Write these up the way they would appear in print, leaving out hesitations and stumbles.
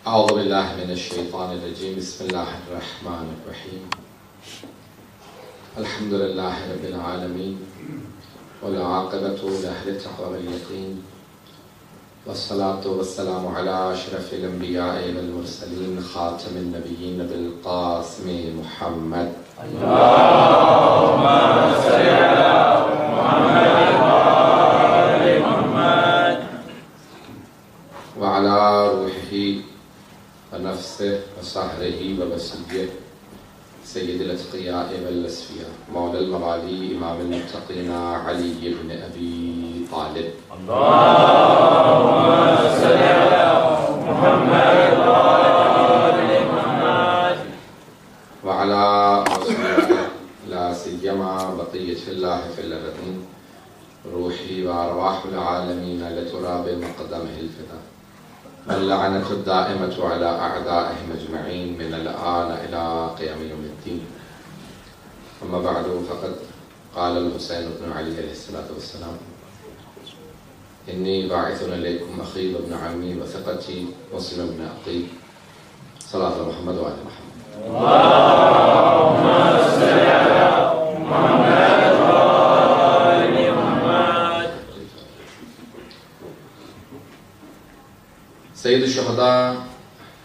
أعوذ بالله من الشيطان الرجيم بسم الله الرحمن الرحيم الحمد لله رب العالمين والعاقبة لأهل التقوى واليقين والصلاة والسلام على أشرف الأنبياء والمرسلين خاتم النبيين بالقاسم محمد اللهم صل على محمد وآل محمد وعلى روحه ونفسه وصهره وبسيه سيد الأتقياء والأسفياء مولى الموالي إمام المتقين علي بن أبي طالب اللهم صل على محمد وآل محمد وعلى رسوله لا سيما بقية الله في الأرضين روحي وأرواح العالمين لتراب مقدمه الفدا واللعنة الدائمة على أعدائهم أجمعين من الآن إلى قيام يوم الدين. أما بعد فقد قال الحسين بن علي عليه الصلاة والسلام إني باعث إليكم أخي وابن عمي وثقتي مسلم بن عقيل صلاة على محمد وآل محمد. اللهم صل على محمد وآل محمد. Sayyid al-Shuhada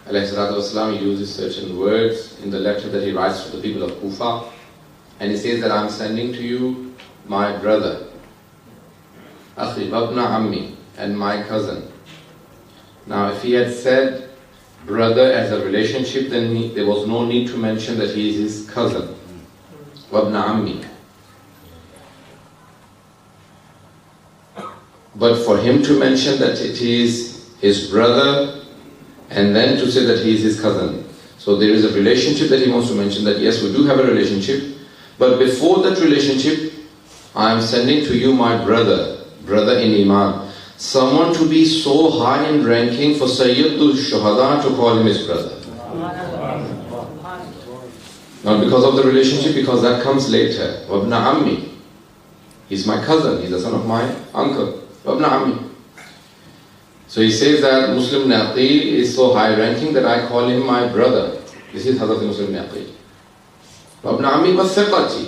alayhi salatu wasalam uses certain words in the letter that he writes to the people of Kufa, and he says that I am sending to you my brother, Akhi Babna Ammi, and my cousin. Now if he had said brother as a relationship, then there was no need to mention that he is his cousin, Babna Ammi. But for him to mention that it is his brother, and then to say that he is his cousin. So there is a relationship that he wants to mention, that yes, we do have a relationship, but before that relationship, I am sending to you my brother in Iman. Someone to be so high in ranking for Sayyidul Shuhada to call him his brother. Not because of the relationship, because that comes later. Wabna Ammi. He's my cousin, he's the son of my uncle. Wabna Ammi. So he says that Muslim ibn Aqil is so high ranking that I call him my brother. This is Hazrat Muslim ibn Aqil. Wabna Ammi Bathiqati.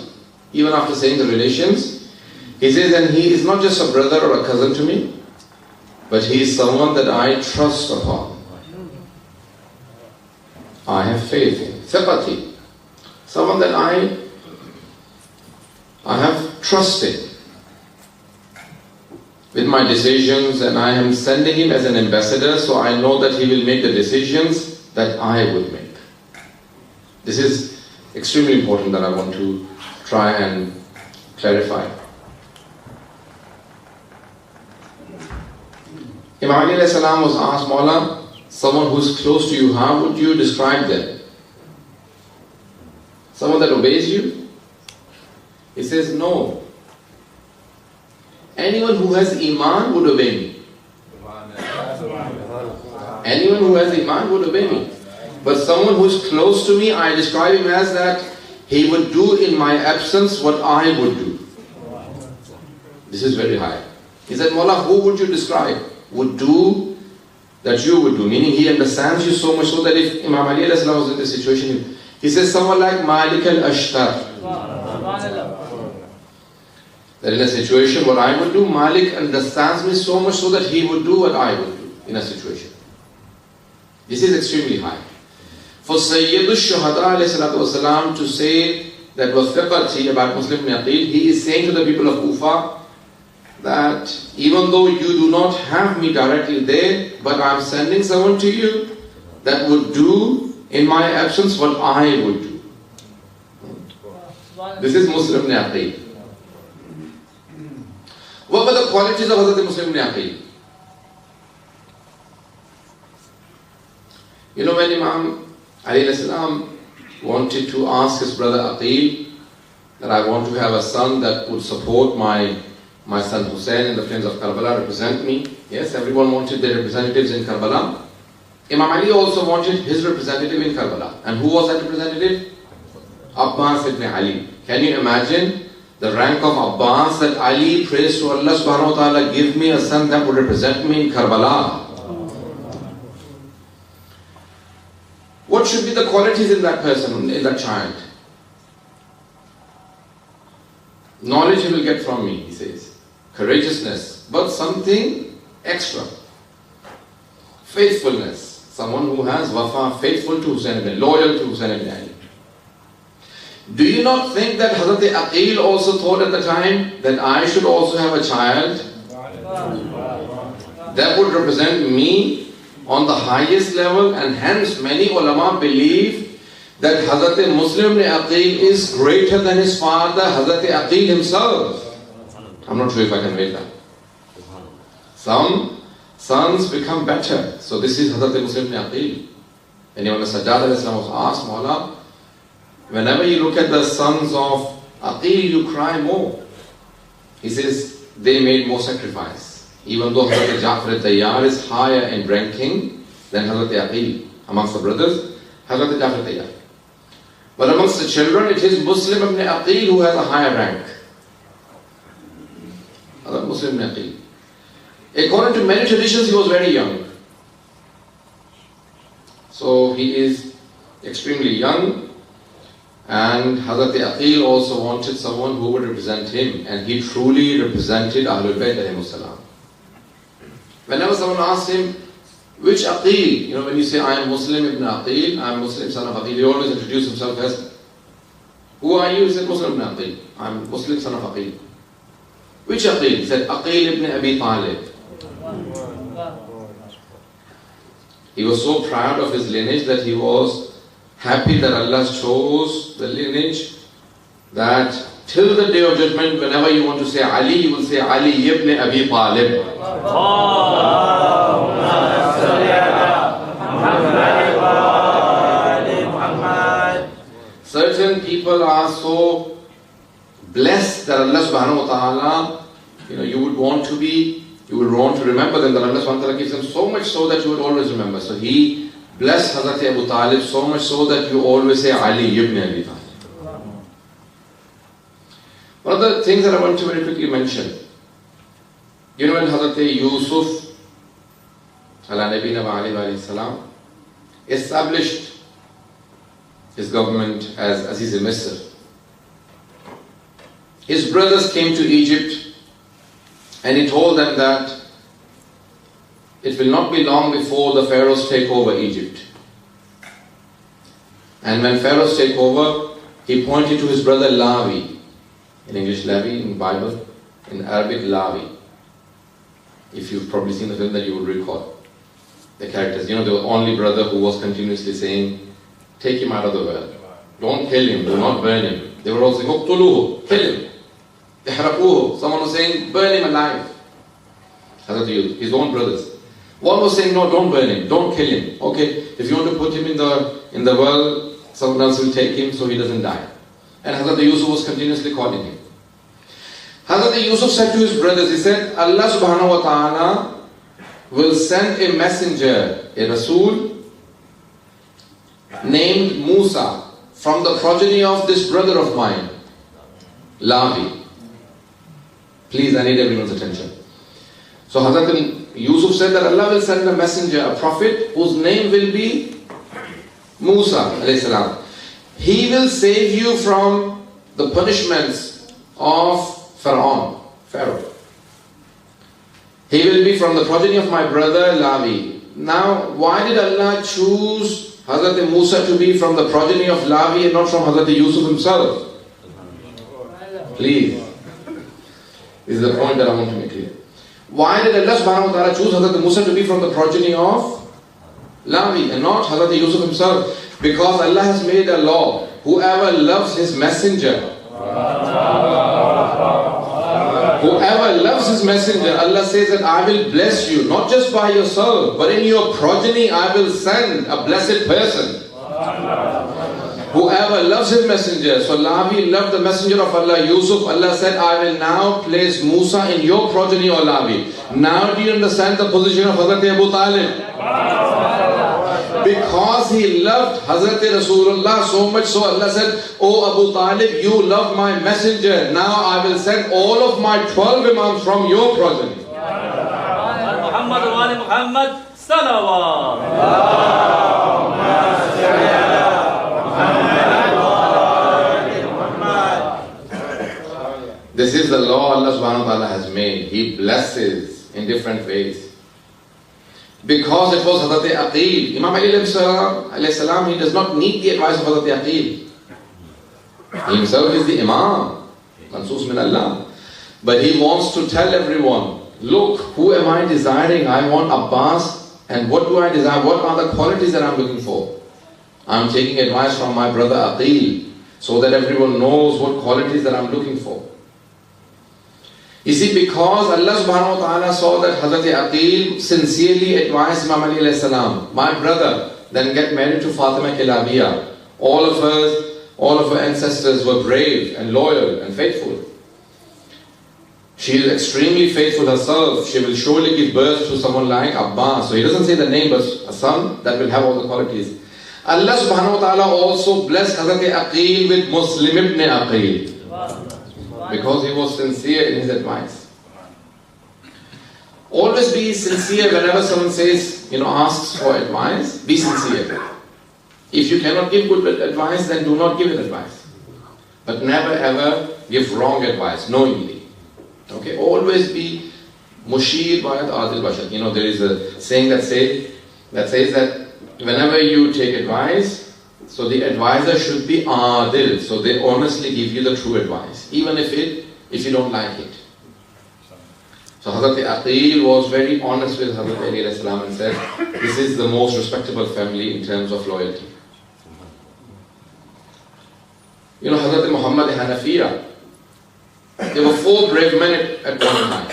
Even after saying the relations, he says that he is not just a brother or a cousin to me, but he is someone that I trust upon. I have faith in. Thiqati. Someone that I have trusted with my decisions, and I am sending him as an ambassador, so I know that he will make the decisions that I would make. This is extremely important that I want to try and clarify. Imam Ali alayhi salam was asked, Mawla, someone who is close to you, how would you describe them? Someone that obeys you? He says, no. Anyone who has Iman would obey me. Anyone who has Iman would obey me. But someone who is close to me, I describe him as that he would do in my absence what I would do. This is very high. He said, Mawla, who would you describe? Would do that you would do. Meaning he understands you so much so that if Imam Ali was in this situation, he says someone like Malik al-Ashtar. That in a situation what I would do, Malik understands me so much so that he would do what I would do in a situation. This is extremely high. For Sayyidul Shuhada alayhi salatu wasalam to say that was fiqati about Muslim ibn Aqil, he is saying to the people of Kufa that even though you do not have me directly there, but I am sending someone to you that would do in my absence what I would do. This is Muslim ibn Aqil. What were the qualities of Hazrat Muslim ibn Aqil? You know, when Imam Ali alayhi salam wanted to ask his brother Aqil that I want to have a son that would support my son Hussein in the flames of Karbala, represent me. Yes, everyone wanted their representatives in Karbala. Imam Ali also wanted his representative in Karbala. And who was that representative? Abbas ibn Ali. Can you imagine the rank of Abbas, that Ali prays to Allah subhanahu wa ta'ala, give me a son that would represent me in Karbala. what should be the qualities in that person, in that child? Knowledge he will get from me, he says. Courageousness, but something extra. Faithfulness. Someone who has wafa, faithful to Husayn ibn Ali, loyal to Husayn ibn Ali. Do you not think that Hazrat Aqil also thought at the time that I should also have a child that would represent me on the highest level, and hence many ulama believe that Hazrat Muslim ibn Aqil is greater than his father, Hazrat Aqil himself. I'm not sure if I can read that. Some sons become better. So this is Hazrat Muslim ibn Aqil. And when Sajjad was asked, Mawla, whenever you look at the sons of Aqil, you cry more. He says, they made more sacrifice. Even though Hazrat Ja'far al-Tayyar is higher in ranking than Hazrat Aqil. Amongst the brothers, Hazrat Ja'far al-Tayyar. But amongst the children, it is Muslim ibn Aqil who has a higher rank. Hazrat Muslim ibn Aqil. According to many traditions, he was very young. So he is extremely young. And Hazrat Aqil also wanted someone who would represent him. And he truly represented Ahlul Bayt alayhimus salam. Whenever someone asked him, which Aqil? You know, when you say, I am Muslim ibn Aqil, I am Muslim son of Aqil, he always introduced himself as, who are you? He said, Muslim ibn Aqil. I am Muslim son of Aqil. Which Aqil? He said, Aqil ibn Abi Talib. He was so proud of his lineage that he was happy that Allah chose the lineage that till the day of judgment, whenever you want to say Ali, you will say Ali ibn Abi Talib. Certain people are so blessed that Allah subhanahu wa ta'ala, you would want to remember them, that Allah subhanahu wa ta'ala gives them so much so that you would always remember. So he blessed Hazrat Abu Talib so much so that you always say Ali ibn Abi Talib. One of the things that I want to very quickly mention, when Hazrat Yusuf ala Nabina wa alayhi salam established his government as Aziz al-Misr, his brothers came to Egypt and he told them that it will not be long before the pharaohs take over Egypt. And when pharaohs take over, he pointed to his brother Lawi. In English, Lawi, in Bible, in Arabic, Lawi. If you've probably seen the film, that you would recall the characters. The only brother who was continuously saying, take him out of the well. Don't kill him, do not burn him. They were all saying, Uqtuluhu, kill him. Ihraquhu. Someone was saying, burn him alive. Hazrat Yusuf, his own brothers. One was saying, no, don't burn him, don't kill him. Okay, if you want to put him in the well, someone else will take him so he doesn't die. And Hazrat Yusuf was continuously calling him. Hazrat Yusuf said to his brothers, he said, Allah subhanahu wa ta'ala will send a messenger, a Rasul, named Musa, from the progeny of this brother of mine, Lawi. Please, I need everyone's attention. So Hazrat Yusuf said that Allah will send a messenger, a prophet, whose name will be Musa alayhi salam. He will save you from the punishments of Pharaoh. He will be from the progeny of my brother Lawi. Now, why did Allah choose Hazrat Musa to be from the progeny of Lawi and not from Hazrat Yusuf himself? Please. This is the point that I want to make clear. Why did Allah subhanahu wa ta'ala choose Hazrat Musa to be from the progeny of Lawi and not Hazrat Yusuf himself? Because Allah has made a law. Whoever loves his messenger, Allah says that I will bless you, not just by yourself, but in your progeny I will send a blessed person. Whoever loves his messenger. So Lawi loved the messenger of Allah, Yusuf. Allah said, I will now place Musa in your progeny, O Lawi. Now do you understand the position of Hazrat Abu Talib? Because he loved Hazrat Rasulullah so much, so Allah said, O Abu Talib, you love my messenger. Now I will send all of my 12 imams from your progeny. Muhammad wa ali Muhammad salawat. the law Allah subhanahu wa ta'ala has made. He blesses in different ways. Because it was Hazrat Aqil. Imam Ali alayhi salam, he does not need the advice of Hazrat Aqil. He himself is the Imam, Mansoos min Allah. But he wants to tell everyone, look, who am I desiring? I want Abbas, and what do I desire? What are the qualities that I'm looking for? I'm taking advice from my brother Aqil, so that everyone knows what qualities that I'm looking for. You see, because Allah subhanahu wa ta'ala saw that Hazrat Aqil sincerely advised Imam Ali alayhi salam, my brother, then get married to Fatima Kilabiya. All of her ancestors were brave and loyal and faithful. She is extremely faithful herself. She will surely give birth to someone like Abbas. So he doesn't say the name, but a son that will have all the qualities. Allah subhanahu wa ta'ala also blessed Hazrat Aqil with Muslim ibn Aqil, because he was sincere in his advice. Always be sincere whenever someone says, asks for advice, be sincere. If you cannot give good advice, then do not give it advice. But never ever give wrong advice, knowingly. Okay, always be mushir bayat adil bashar. There is a saying that says that whenever you take advice, so the advisor should be adil, so they honestly give you the true advice, even if you don't like it. So Hazrat Aqil was very honest with Hazrat Ali alayhi salam and said, this is the most respectable family in terms of loyalty. Hazrat Muhammad Hanafiya, there were 4 brave men at one time.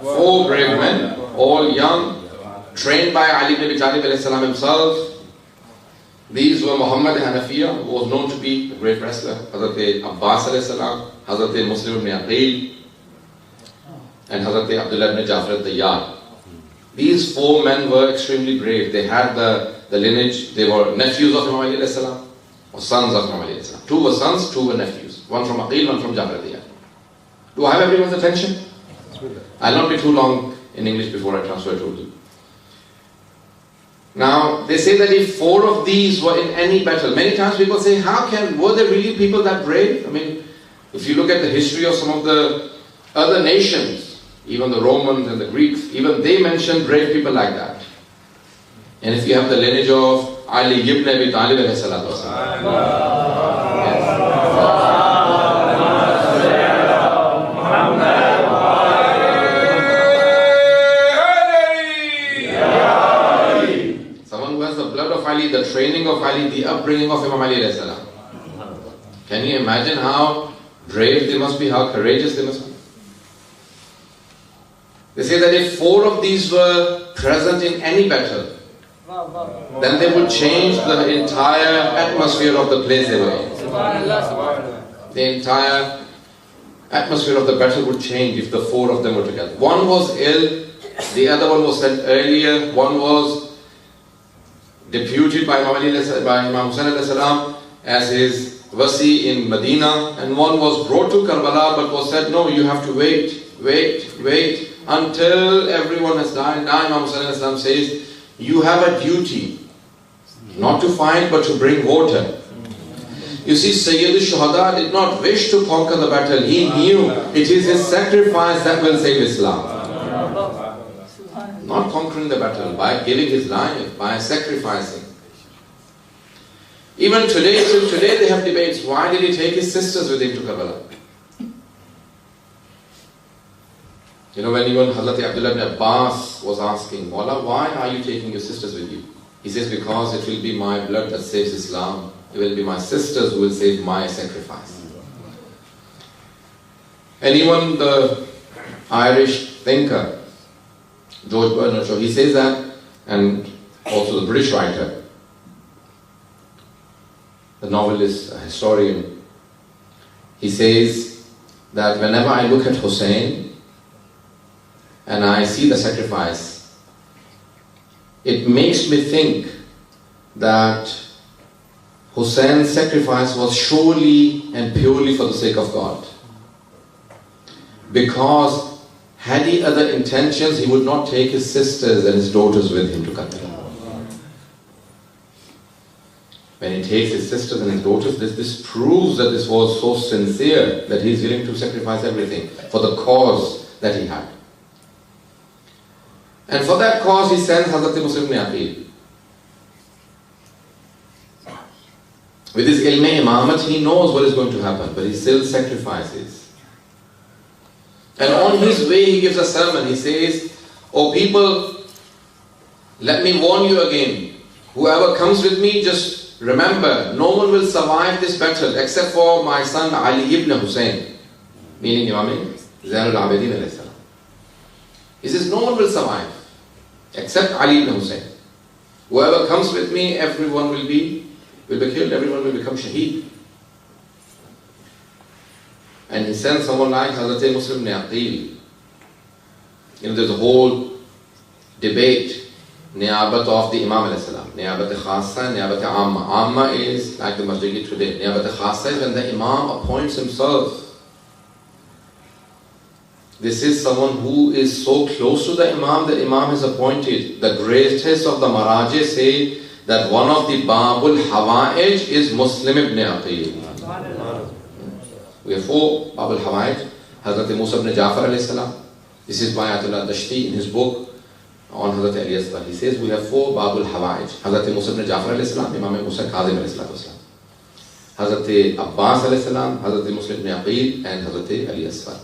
4 brave men, all young, trained by Ali ibn Abi Talib alayhi salam himself. These were Muhammad Hanafiya, who was known to be a great wrestler, Hazrat Abbas alayhi salam, Hazrat Muslim ibn Aqil, and Hazrat Abdullah ibn Jafar al-Tayyar. These 4 men were extremely brave. They had the lineage. They were nephews of Imam Ali alayhi salam, or sons of Imam Ali alayhi salam. 2 were sons, 2 were nephews. One from Aqil, one from Jafar al-Tayyar. Do I have everyone's attention? I'll not be too long in English before I transfer to Urdu. Now, they say that if 4 of these were in any battle, many times people say, were there really people that brave? I mean, if you look at the history of some of the other nations, even the Romans and the Greeks, even they mention brave people like that. And if you have the lineage of Ali ibn Abi Talib alayhi salatu wasalam. Someone who has the blood of Ali, the training of Ali, the upbringing of Imam Ali alayhi salam. Can you imagine how brave they must be, how courageous they must be? They say that if 4 of these were present in any battle, then they would change the entire atmosphere of the place they were in. The entire atmosphere of the battle would change if the 4 of them were together. One was ill, the other one was sent earlier, one was deputed by Imam Hussain alayhi salam as his wasi in Medina, and one was brought to Karbala but was said, no, you have to wait until everyone has died. Now Imam Hussain alayhi salam says, you have a duty, not to fight but to bring water. You see, Sayyid al-Shuhada did not wish to conquer the battle. He knew it is his sacrifice that will save Islam. Not conquering the battle, by giving his life, by sacrificing. Even today, till today they have debates. Why did he take his sisters with him to Karbala? When even Hazrat Abdullah ibn Abbas was asking, Mawla, why are you taking your sisters with you? He says, because it will be my blood that saves Islam. It will be my sisters who will save my sacrifice. And even the Irish thinker, George Bernard Shaw, he says that, and also the British writer, the novelist, historian, he says that whenever I look at Hussein, and I see the sacrifice, it makes me think that Hussein's sacrifice was surely and purely for the sake of God. Because had he other intentions, he would not take his sisters and his daughters with him to Karbala. when he takes his sisters and his daughters, this proves that this was so sincere that he is willing to sacrifice everything for the cause that he had. And for that cause he sends Hazrat Muslim ibn Aqil. With his ilm imamat, he knows what is going to happen, but he still sacrifices. And on his way he gives a sermon. He says, "Oh people, let me warn you again. Whoever comes with me, just remember, no one will survive this battle except for my son Ali ibn Hussein." Meaning Imam Zainul Abidin alayhi salam. He says, no one will survive except Ali ibn Hussein. Whoever comes with me, everyone will be killed, everyone will become shaheed. And he sends someone like Hazrat Muslim ibn Aqil. There's a whole debate, Niyabat of the Imam alayhi salam. Niyabat Khassa, Niyabat Amma. Amma is like the masjid today. Niyabat Khassa is when the Imam appoints himself. This is someone who is so close to the Imam that Imam is appointed. The greatest of the Maraji say that one of the Babul Hawa'ij is Muslim ibn Aqil. We have 4 Babul Hawa'ij. Hazrat Musa ibn Jafar alayhi salam. This is by Ayatollah Dashti in his book on Hazrat Ali Asghar. He says we have 4 Babul Hawa'ij. Hazrat Musa ibn Jafar alayhi salam, Imam Musa Kazim alayhi salam. Hazrat Abbas alayhi salam, Hazrat Muslim ibn Aqil and Hazrat Ali Asghar.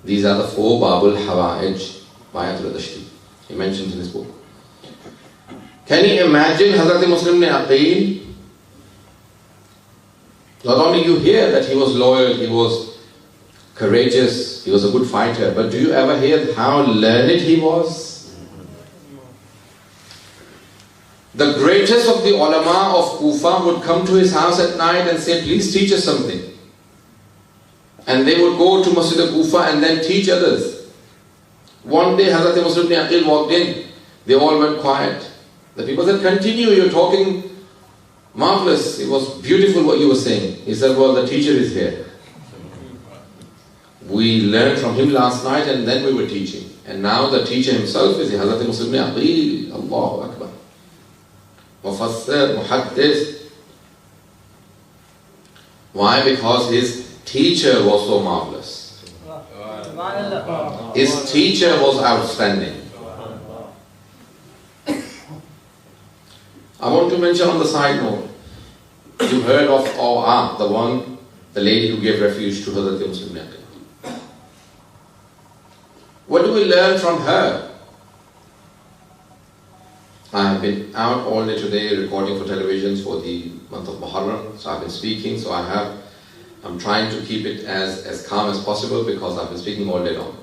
These are the 4 Babul Hawa'ij by Ayatollah Dashti. He mentions in his book. Can you imagine Hazrat Muslim ibn Aqil? Not only you hear that he was loyal, he was courageous, he was a good fighter, but do you ever hear how learned he was? The greatest of the ulama of Kufa would come to his house at night and say, please teach us something. And they would go to Masjid al-Kufa and then teach others. One day Hazrat Muslim ibn Aqil walked in. They all went quiet. The people said, continue, you're talking marvelous. It was beautiful what you were saying. He said, well, the teacher is here. We learned from him last night and then we were teaching. And now the teacher himself is Hazrat Muslim ibn Aqil. Allahu Akbar. Mufassir, Muhaddis. Why? Because his teacher was so marvelous. His teacher was outstanding. I want to mention on the side note, you heard of the lady who gave refuge to Hazrat Muslim ibn Aqil. What do we learn from her? I have been out all day today recording for televisions for the month of Muharram, so I've been speaking, so I'm trying to keep it as calm as possible because I've been speaking all day long.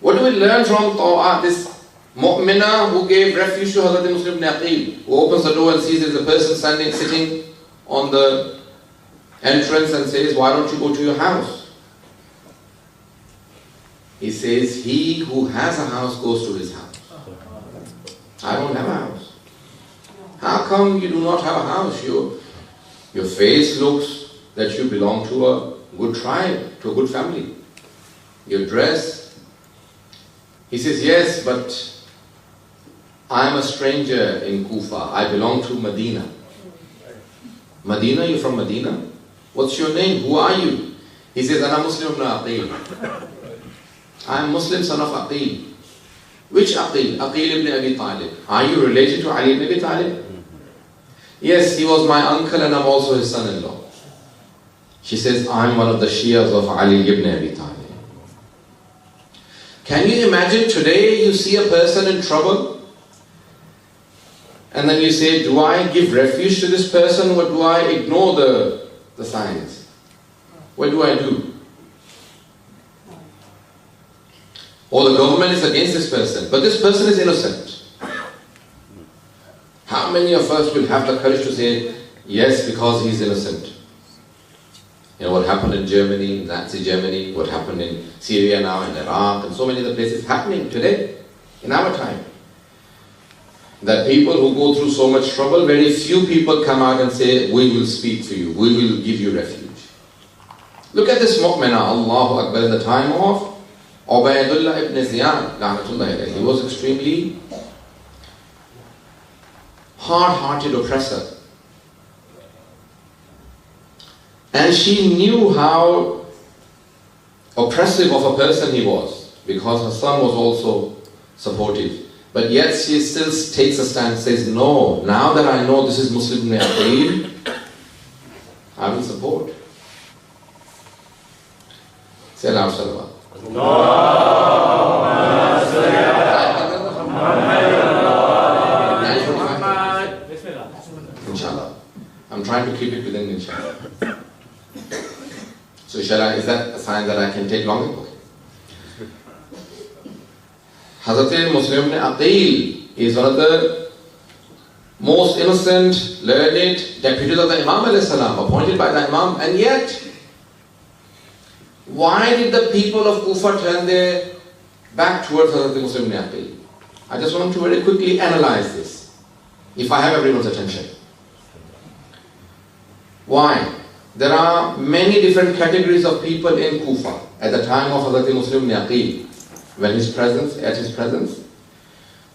What do we learn from this mu'mina who gave refuge to Hazrat Muslim ibn Aqil, who opens the door and sees there's a person sitting on the entrance and says, why don't you go to your house? He says, he who has a house goes to his house. I don't have a house. How come you do not have a house? Your face looks that you belong to a good tribe, to a good family. Your dress. He says, yes, but I am a stranger in Kufa. I belong to Medina. Medina, you're from Medina? What's your name? Who are you? He says, Ana Muslim ibn Aqil. I am Muslim son of Aqil. Which Aqil? Aqil ibn Abi Talib. Are you related to Ali ibn Abi Talib? Yes, he was my uncle and I'm also his son-in-law. She says, I'm one of the Shias of Ali ibn Abi Talib. Can you imagine today you see a person in trouble and then you say, do I give refuge to this person or do I ignore the signs? What do I do? Or the government is against this person, but this person is innocent. How many of us will have the courage to say, yes, because he's innocent? You know what happened in Germany, Nazi Germany, what happened in Syria now, in Iraq, and so many other places happening today, in our time. That people who go through so much trouble, very few people come out and say, we will speak for you, we will give you refuge. Look at this mu'mina, Allahu Akbar, in the time of Ubaydullah ibn Ziyad, he was extremely hard-hearted oppressor. And she knew how oppressive of a person he was, because her son was also supportive. But yet she still takes a stand and says, no, now that I know this is Muslim ibn Aqil, I will support. Say aloud, salawat. Inshallah. I'm trying to keep it within inshallah. So inshallah, is that a sign that I can take longer? Okay. Hazrat Muslim ibn Aqil is one of the most innocent, learned deputies of the Imam alayhi salam, appointed by the Imam, and yet, why did the people of Kufa turn their back towards Hazrat Muslim ibn Aqil? I just want to very quickly analyze this, if I have everyone's attention. Why? There are many different categories of people in Kufa at the time of Hazrat Muslim ibn Aqil, when his presence.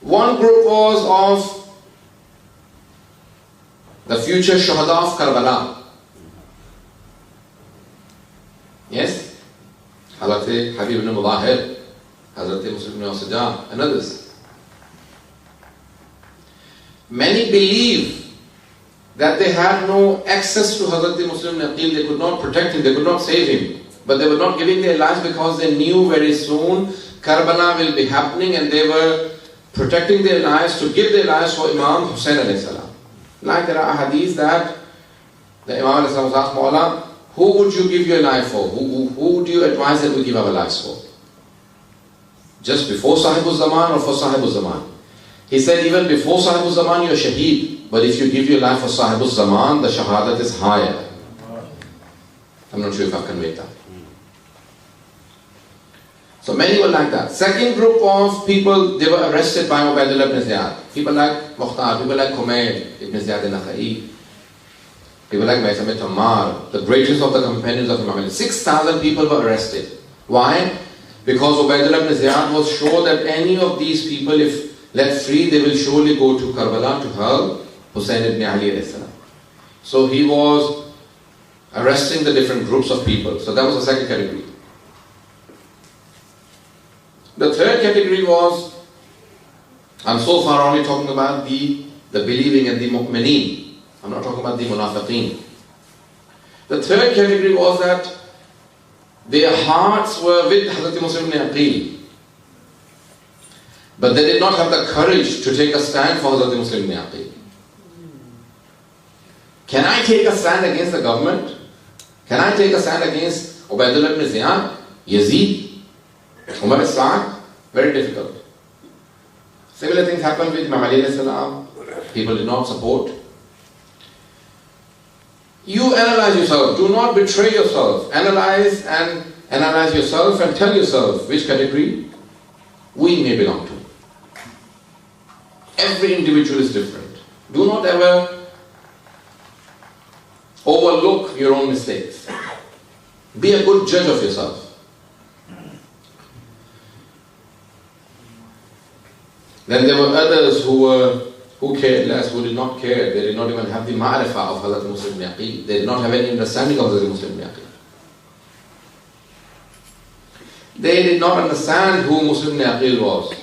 One group was of the future Shuhada of Karbala. Yes? Hazrat Habib ibn Mudahir, Hazrat Muslim ibn Sajjah, and others. Many believe that they had no access to Hazrat Muslim ibn Aqil, they could not protect him, they could not save him. But they were not giving their lives because they knew very soon Karbala will be happening, and they were protecting their lives to give their lives for Imam Hussain alayhi salam. Like there are hadiths that the Imam alayhi salam was asked, Mawla, who would you give your life for? Who would you advise that we give our lives for? Just before Sahibul Zaman or for Sahibul Zaman? He said, even before Sahibul Zaman you are shaheed, but if you give your life for Sahibul Zaman, the shahadat is higher. I'm not sure if I've conveyed that. So many were like that. Second group of people, they were arrested by Ubaidullah ibn Ziyad. People like Mukhtar, people like Humayd ibn Ziyad al-Nakhai, people like Maysam ibn Tammar, the greatest of the companions of Imam Ali. 6,000 people were arrested. Why? Because Ubaidullah ibn Ziyad was sure that any of these people, if let free, they will surely go to Karbala to help Hussain ibn Ali alayhi salam. So he was arresting the different groups of people. So that was the second category. The third category was, I'm so far only talking about the believing and the mu'mineen. I'm not talking about the munafiqeen. The third category was that their hearts were with Hazrat Muslim ibn Aqil, but they did not have the courage to take a stand for Hazrat Muslim ibn Aqil. Can I take a stand against the government? Can I take a stand against Ubaidullah ibn Ziyad, Yazid, Umar al-Sa'ad? Very difficult. Similar things happened with Imam Ali alayhi salam. People did not support. You analyze yourself. Do not betray yourself. Analyze yourself and tell yourself which category we may belong to. Every individual is different. Do not ever overlook your own mistakes. Be a good judge of yourself. Then there were others who cared less, who did not care. They did not even have the ma'rifah of Hazrat Muslim ibn Aqil. They did not have any understanding of Hazrat Muslim ibn Aqil. They did not understand who Muslim ibn Aqil was.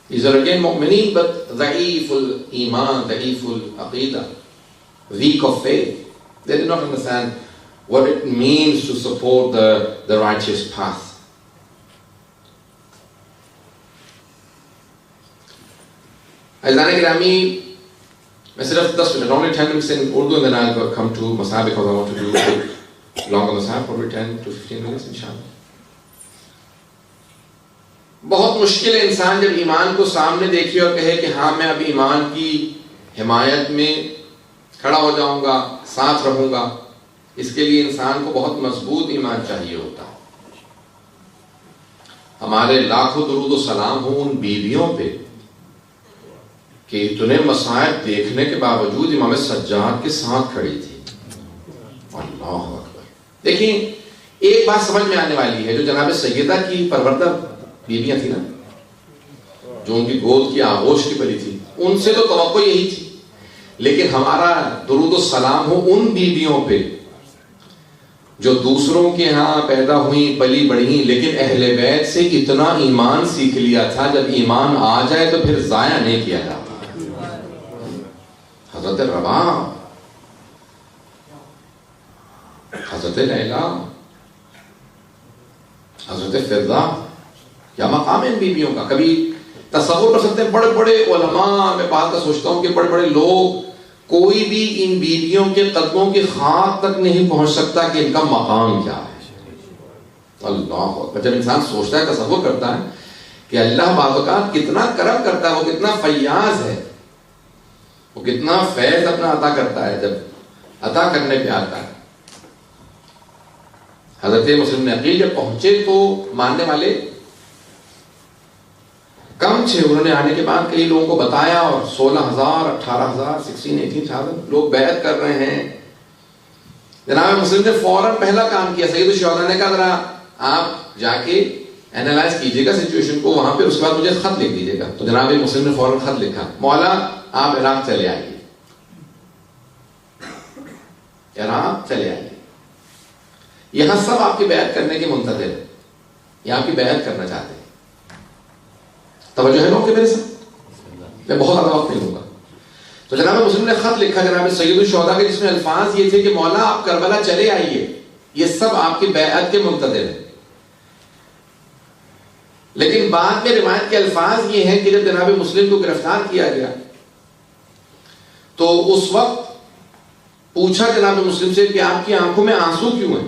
These are again mu'mineen, but da'iful iman, da'iful aqidah, weak of faith. They did not understand what it means to support the righteous path. Azan Grami, instead of 10 minutes, only 10 minutes in Urdu, and then I'll come to Masah because I want to do longer Masah, probably 10 to 15 minutes, inshallah. بہت مشکل ہے انسان جب ایمان کو سامنے دیکھے اور کہے کہ ہاں میں اب ایمان کی حمایت میں کھڑا ہو جاؤں گا، ساتھ رہوں گا. اس کے لیے انسان کو بہت مضبوط ایمان چاہیے ہوتا ہے. ہمارے لاکھوں درود و سلام ہوں ان بیویوں پہ کہ اتنے مصائب دیکھنے کے باوجود امام سجاد کے ساتھ کھڑی تھی. اللہ اکبر. دیکھیں ایک بات سمجھ میں آنے والی ہے، جو جناب سیدہ کی پروردہ بیویاں تھی نا، جو ان کی گود کی آغوش کی پلی تھی، ان سے تو توقع یہی تھی. لیکن ہمارا درود و سلام ہو ان بیویوں پہ جو دوسروں کے ہاں پیدا ہوئی پلی بڑھی لیکن اہل بیت سے اتنا ایمان سیکھ لیا تھا، جب ایمان آ جائے تو پھر ضائع نہیں کیا جاتا۔ حضرت رباح، حضرت لیلا، حضرت فضہ، یا مقام ان بیویوں کا کبھی تصور کر سکتے ہیں؟ بڑے بڑے علماء، میں بات کا سوچتا ہوں کہ بڑے بڑے لوگ، کوئی بھی ان بیویوں کے قدموں کی خاک تک نہیں پہنچ سکتا کہ ان کا مقام کیا ہے۔ اللہ اکبر! جب انسان سوچتا ہے، تصور کرتا ہے کہ اللہ بعض اوقات کتنا کرم کرتا ہے، وہ کتنا فیاض ہے، وہ کتنا فیض اپنا عطا کرتا ہے جب عطا کرنے پہ آتا ہے۔ حضرت مسلم نقیل جب پہنچے تو ماننے والے کم تھے، انہوں نے آنے کے بعد کئی لوگوں کو بتایا اور 16,000 18,000 16,000 لوگ بیعت کر رہے ہیں۔ جناب مسلم نے فوراً پہلا کام کیا، سید الشہداء نے کہا ذرا آپ جا کے اینالائز کیجئے گا سچویشن کو وہاں پہ، اس کے بعد مجھے خط لکھ دیجئے گا۔ تو جناب مسلم نے فوراً خط لکھا، مولا آپ عراق چلے آئیے، عراق چلے آئیے، یہاں سب آپ کی بیعت کرنے کے منتظر ہیں، یہ آپ کی بیعت کرنا چاہتے ہیں۔ توجہ ہے لوگ کہ میرے ساتھ میں بہت زیادہ وقت نہیں لوں گا۔ تو جناب مسلم نے خط لکھا جناب سید الشہداء کے، جس میں الفاظ یہ تھے کہ مولا آپ کربلا چلے آئیے، یہ سب آپ کی بیعت کے منتظر ہیں۔ لیکن بعد میں روایت کے الفاظ یہ ہیں کہ جب جناب مسلم کو گرفتار کیا گیا تو اس وقت پوچھا جناب مسلم سے کہ آپ کی آنکھوں میں آنسو کیوں ہیں،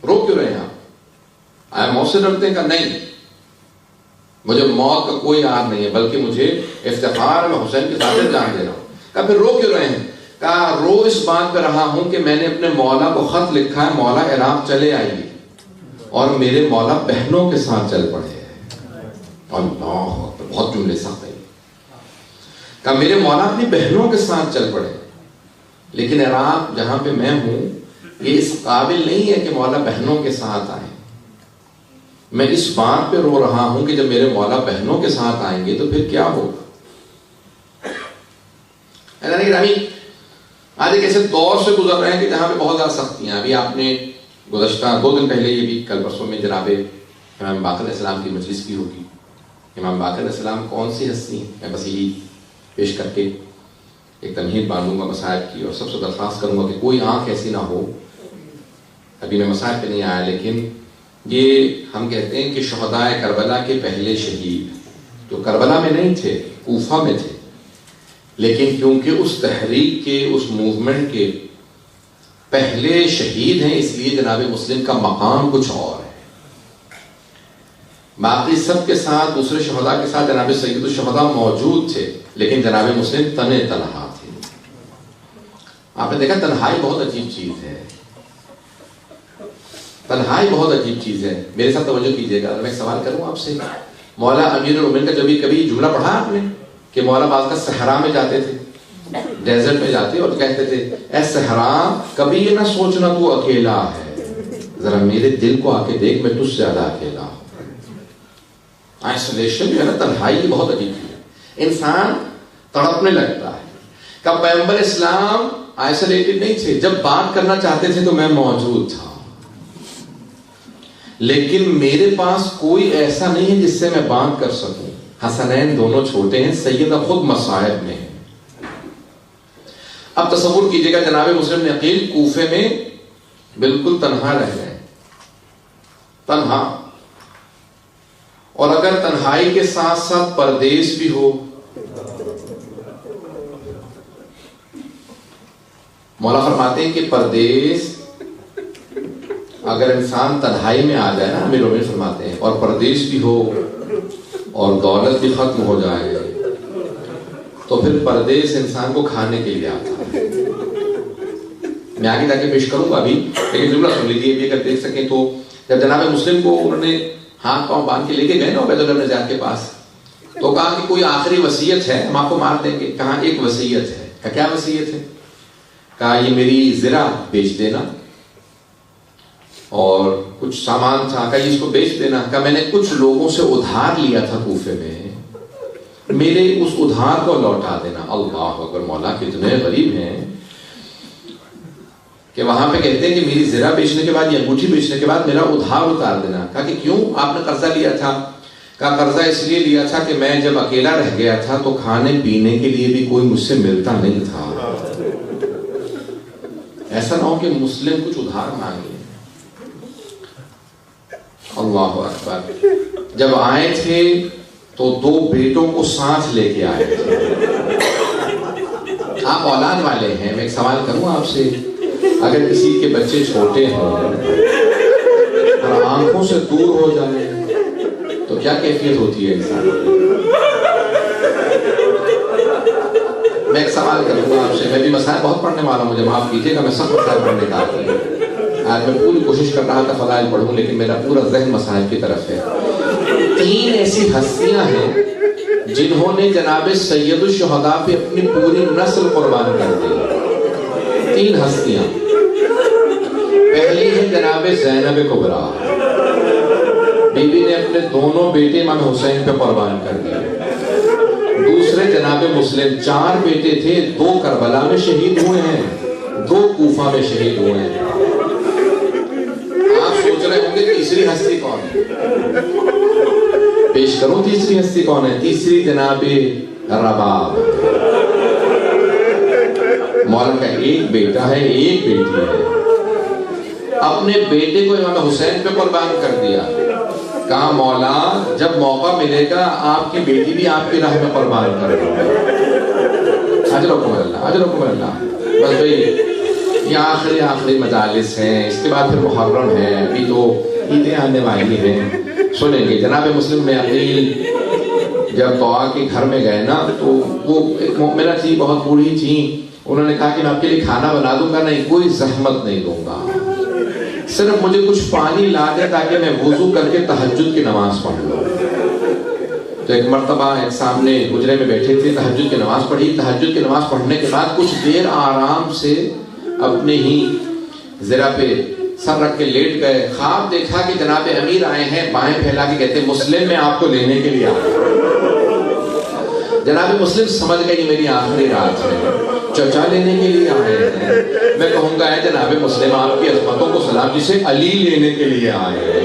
رو کیوں رہے ہیں آپ؟ آیا موت سے ڈرتے ہیں؟ کہا نہیں، مجھے موت کا کوئی یاد نہیں ہے، بلکہ مجھے افتخار میں حسین کی خاطر جان دے رہا ہوں۔ کہا پھر رو کیوں رہے ہیں؟ کہا رو اس بات پہ رہا ہوں کہ میں نے اپنے مولا کو خط لکھا ہے، مولا عراق چلے آئیے، اور میرے مولا بہنوں کے ساتھ چل پڑے ہیں۔ اللہ، بہت جملے سخت ہے۔ کہا میرے مولا اپنی بہنوں کے ساتھ چل پڑے، لیکن عراق جہاں پہ میں ہوں یہ اس قابل نہیں ہے کہ مولا بہنوں کے ساتھ آئیں۔ میں اس بات پہ رو رہا ہوں کہ جب میرے مولا بہنوں کے ساتھ آئیں گے تو پھر کیا ہوگا۔ آج ایک ایسے دور سے گزر رہے ہیں کہ جہاں پہ بہت زیادہ سختیاں، ابھی آپ نے گزشتہ 2 دن پہلے، یہ بھی کل پرسوں میں جناب امام باقر علیہ السلام کی مجلس کی ہوگی۔ امام باقر علیہ السلام کون سی ہستی ہیں؟ میں بس یہی پیش کر کے ایک تمہید باندھوں گا مصائب کی، اور سب سے درخواست کروں گا کہ کوئی آنکھ ایسی نہ ہو، ابھی میں مصائب پہ نہیں آیا، لیکن یہ ہم کہتے ہیں کہ شہداء کربلا کے پہلے شہید جو کربلا میں نہیں تھے، کوفہ میں تھے، لیکن کیونکہ اس تحریک کے، اس موومنٹ کے پہلے شہید ہیں، اس لیے جناب مسلم کا مقام کچھ اور ہے۔ باقی سب کے ساتھ، دوسرے شہداء کے ساتھ جناب سید الشہداء موجود تھے، لیکن جناب مسلم تنے تنہا تھے۔ آپ نے دیکھا تنہائی بہت عجیب چیز ہے، تنہائی بہت عجیب چیز ہے۔ میرے ساتھ توجہ کیجیے گا، میں ایک سوال کروں آپ سے، مولا امیر المومنین کا کبھی جملہ پڑھا آپ نے کہ مولا بعض کا صحرا میں جاتے تھے، ڈیزرٹ میں جاتے اور کہتے تھے اے صحرا کبھی یہ نہ سوچنا تو اکیلا ہے، ذرا میرے دل کو آ کے دیکھ، میں تجھ سے زیادہ اکیلا ہوں۔ آئسولیشن جو ہے نا، تنہائی بہت عجیب چیز ہے، انسان تڑپنے لگتا ہے۔ کہ پیغمبر اسلام آئسولیٹڈ نہیں تھے، جب بات کرنا چاہتے تھے تو میں موجود تھا، لیکن میرے پاس کوئی ایسا نہیں ہے جس سے میں بات کر سکوں۔ حسنین دونوں چھوٹے ہیں، سیدہ خود مصائب میں ہے۔ اب تصور کیجئے گا جناب مسلم نقیل کوفے میں بالکل تنہا رہ گئے، تنہا، اور اگر تنہائی کے ساتھ ساتھ پردیس بھی ہو۔ مولا فرماتے ہیں کہ پردیس اگر انسان تنہائی میں آ جائے نا، امیر المومنین فرماتے ہیں، اور پردیس بھی ہو اور دولت بھی ختم ہو جائے، تو پھر پردیس انسان کو کھانے کے لیے آتا ہے۔ میں آگے جا کے پیش کروں گا ابھی، لیکن جملہ سن لیجیے بھی اگر دیکھ سکیں تو۔ جب جناب مسلم کو انہوں نے ہاتھ پاؤں باندھ کے لے کے گئے نا عبید اللہ بن زیاد کے پاس، تو کہا کہ کوئی آخری وصیت ہے، ہم آپ کو مار دیں گے۔ کہا ایک وصیت ہے۔ کہا کیا وصیت ہے؟ کہا یہ میری زرع بیچ دینا، اور کچھ سامان تھا، کہا اس کو بیچ دینا۔ کہا میں نے کچھ لوگوں سے ادھار لیا تھا کوفے میں، میرے اس ادھار کو لوٹا دینا۔ اللہ اکبر، مولا کتنے غریب ہیں کہ وہاں پہ کہتے ہیں کہ میری زرہ بیچنے کے بعد یا انگوٹھی بیچنے کے بعد میرا ادھار اتار دینا۔ کہا کہ کیوں آپ نے قرضہ لیا تھا؟ کہا قرضہ اس لیے لیا تھا کہ میں جب اکیلا رہ گیا تھا تو کھانے پینے کے لیے بھی کوئی مجھ سے ملتا نہیں تھا، ایسا نہ ہو کہ مسلم کچھ ادھار مانگے۔ اللہ اکبر، جب آئے تھے تو 2 بیٹوں کو ساتھ لے کے آئے تھے۔ آپ اولاد والے ہیں، میں ایک سوال کروں آپ سے، اگر کسی کے بچے چھوٹے ہوں اور آنکھوں سے دور ہو جائیں تو کیا کیفیت ہوتی ہے انسان؟ میں ایک سوال کروں گا آپ سے، میں بھی مسائل بہت پڑھنے والا ہوں، مجھے معاف کیجیے گا، میں سب مسائل پڑھنے کا آدمی ہوں۔ آج میں پوری کوشش کر رہا تھا فضائل پڑھوں، لیکن میرا پورا ذہن مسائل کی طرف ہے۔ 3 ایسی ہستیاں ہیں جنہوں نے جناب سید الشہداء پہ اپنی پوری نسل قربان کر دی۔ 3 ہستیاں، پہلی ہے جناب زینب کبریٰ، بی بی نے اپنے دونوں بیٹے امام حسین پہ قربان کر دیے۔ دوسرے جناب مسلم، 4 بیٹے تھے، 2 کربلا میں شہید ہوئے ہیں، 2 کوفہ میں شہید ہوئے ہیں۔ آپ سوچ رہے ہوں گے تیسری ہستی کون ہے؟ پیش کروں تیسری ہستی کون ہے؟ تیسری جناب رباب، مولا کا ایک بیٹا ہے، ایک بیٹی ہے، اپنے بیٹے کو امام حسین پہ قربان کر دیا۔ کہا مولا جب موقع ملے گا آپ کی بیٹی بھی آپ کی راہ میں قربان کر دو۔ اجرکم اللہ، اجرکم اللہ۔ بس بھئی یہ آخری مجالس ہیں، اس کے بعد پھر محرم ہے، ابھی تو عیدیں آنے والی ہیں، سنیں گے۔ جناب مسلم میں عقیل جب طوا کے گھر میں گئے نا تو وہ ایک مومنہ تھی، بہت بوڑھی تھی، انہوں نے کہا کہ میں آپ کے لیے کھانا بنا دوں گا، نہیں کوئی زحمت نہیں دوں گا، صرف مجھے کچھ پانی لا دے تاکہ میں وضو کر کے تہجد کی نماز پڑھ لوں۔ تو ایک مرتبہ ایک سامنے حجرے میں بیٹھے تھے، تہجد کی نماز پڑھی، تہجد کی نماز پڑھنے کے بعد کچھ دیر آرام سے اپنے ہی زرہ پہ سر رکھ کے لیٹ گئے، خواب دیکھا کہ جناب امیر آئے ہیں، بائیں پھیلا کے کہتے ہیں مسلم میں آپ کو لینے کے لیے آیا۔ جناب مسلم سمجھ گئے کہ میری آخری رات ہے، چچا لینے کے لیے آئے ہیں، میں کہوں گا اے جناب مسلم آپ کی عظمتوں کو سلام، جسے علی لینے کے لیے آئے ہیں۔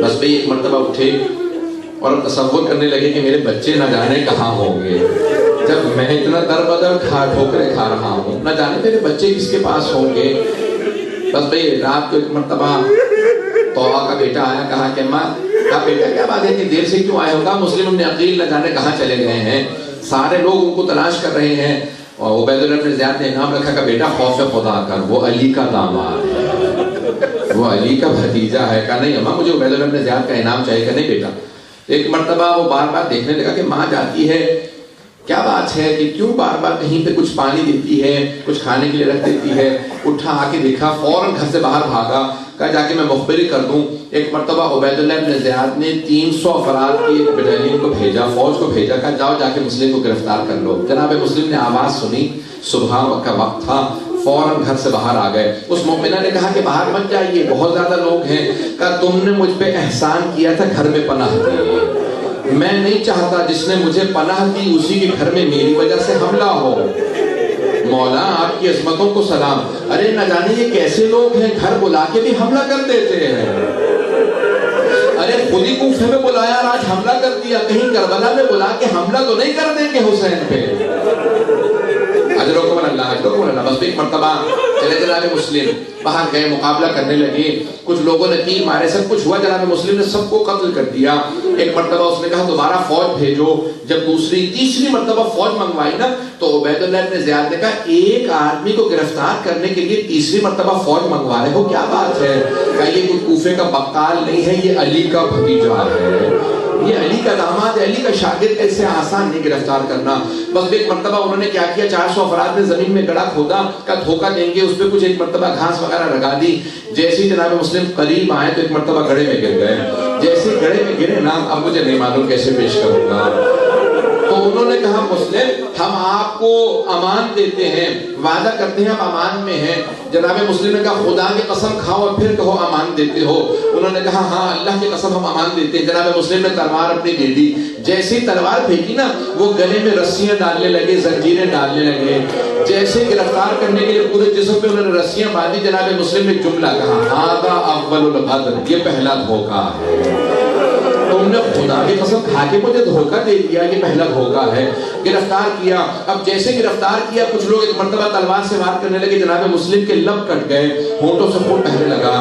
بس بھئی ایک مرتبہ اٹھے اور تصور کرنے لگے کہ میرے بچے نہ جانے کہاں ہوں گے، جب میں اتنا در بدر ٹھوکریں کھا رہا ہوں، نہ جانے میرے بچے کس کے پاس ہوں گے۔ بس بھئی رات کو ایک مرتبہ طوا کا بیٹا آیا، کہا کہ ماں، کہا بیٹا کیا بات ہے کہ دیر سے کیوں آئے ہوگا؟ مسلم ابن عقیل نہ جانے کہاں چلے گئے ہیں، سارے لوگ ان کو تلاش کر رہے ہیں۔ اور عبید اللہ بن زیاد نے انعام رکھا کہ بیٹا خوف خدا کر، وہ علی کا داماد ہے، وہ علی کا بھتیجا ہے۔ کہا نہیں اماں مجھے عبید اللہ بن زیاد کا انعام چاہیے۔ کہ نہیں بیٹا۔ ایک مرتبہ وہ بار بار دیکھنے لگا کہ ماں جاتی ہے، کیا بات ہے کہ کیوں بار بار کہیں پہ کچھ پانی دیتی ہے، کچھ کھانے کے لیے رکھ دیتی ہے۔ اٹھا آ کے دیکھا، فوراً گھر سے باہر بھاگا، کہا جا کے میں مخبری کر دوں۔ ایک مرتبہ عبید اللہ بن زیاد نے 300 افراد کی ایک بٹالین کو بھیجا، فوج کو بھیجا، کہا جاؤ جا کے مسلم کو گرفتار کر لو۔ جناب مسلم نے آواز سنی، صبح کا وقت تھا، فوراً گھر سے باہر آ گئے۔ اس مومنہ نے کہا کہ باہر مت جائیے، بہت زیادہ لوگ ہیں۔ کہا تم نے مجھ پہ احسان کیا تھا، گھر میں پناہ دی، میں نہیں چاہتا جس نے مجھے پناہ دی اسی کے گھر میں میری وجہ سے حملہ ہو۔ مولا آپ کی عظمتوں کو سلام۔ ارے نہ جانے یہ کیسے لوگ ہیں، گھر بلا کے بھی حملہ کر دیتے ہیں۔ ارے خود ہی کوفے میں بلایا اور آج حملہ کر دیا، کہیں کربلا میں بلا کے حملہ تو نہیں کر دیں گے حسین پہ؟ اجرکم اللہ، اجرکم اللہ۔ بس ایک مرتبہ چلے جناب مسلم باہر گئے، مقابلہ کرنے لگے، کچھ لوگوں نے تیر مارے، سب کچھ ہوا، جناب مسلم نے سب کو قتل کر دیا۔ ایک مرتبہ اس نے کہا دوبارہ فوج بھیجو۔ جب تیسری مرتبہ فوج منگوائی نا تو عبید اللہ بن زیاد نے کہا ایک آدمی کو گرفتار کرنے کے لیے تیسری مرتبہ فوج منگوا رہے ہو، کیا بات ہے؟ کہا یہ کوئی کوفے کا بقال نہیں ہے، یہ علی کا بھتیجا ہے، یہ علی کا داماد ہے، علی کا شاگرد، ایسے آسان نہیں گرفتار کرنا۔ بس ایک مرتبہ انہوں نے کیا کیا، 400 افراد نے زمین میں گڑھا کھودا، کا دھوکہ دیں گے، اس پہ کچھ ایک مرتبہ گھاس وغیرہ لگا دی۔ جیسے ہی جناب مسلم قریب آئے تو ایک مرتبہ گڑھے میں گر گئے۔ جیسے گڑھے میں گرے نا، اب مجھے نہیں معلوم کیسے پیش کروں گا، تو انہوں نے کہا مسلم ہم آپ کو امان دیتے ہیں، وعدہ کرتے ہیں ہم امان میں ہیں۔ جناب مسلم نے کہا خدا کی قسم کھاؤ اور پھر کہو امان دیتے ہو۔ انہوں نے کہا ہاں اللہ کی قسم ہم امان دیتے ہیں۔ جناب مسلم نے تلوار اپنی دے دی، جیسے ہی تلوار پھینکی نا وہ گلے میں رسیاں ڈالنے لگے، زنجیریں ڈالنے لگے، جیسے گرفتار کرنے کے لیے پورے جسم پہ انہوں نے رسیاں باندھی۔ جناب مسلم نے جملہ کہا ھذا اول الغدر، یہ پہلا دھوکہ ہے۔ تم نے خدا کی قسم کھا کے مجھے دھوکہ دے دیا، یہ پہلا دھوکہ ہے۔ گرفتار کیا، اب جیسے گرفتار کیا کچھ لوگ ایک مرتبہ تلوار سے وار کرنے لگے، جناب مسلم کے لب کٹ گئے، ہونٹوں سے خون بہنے لگا۔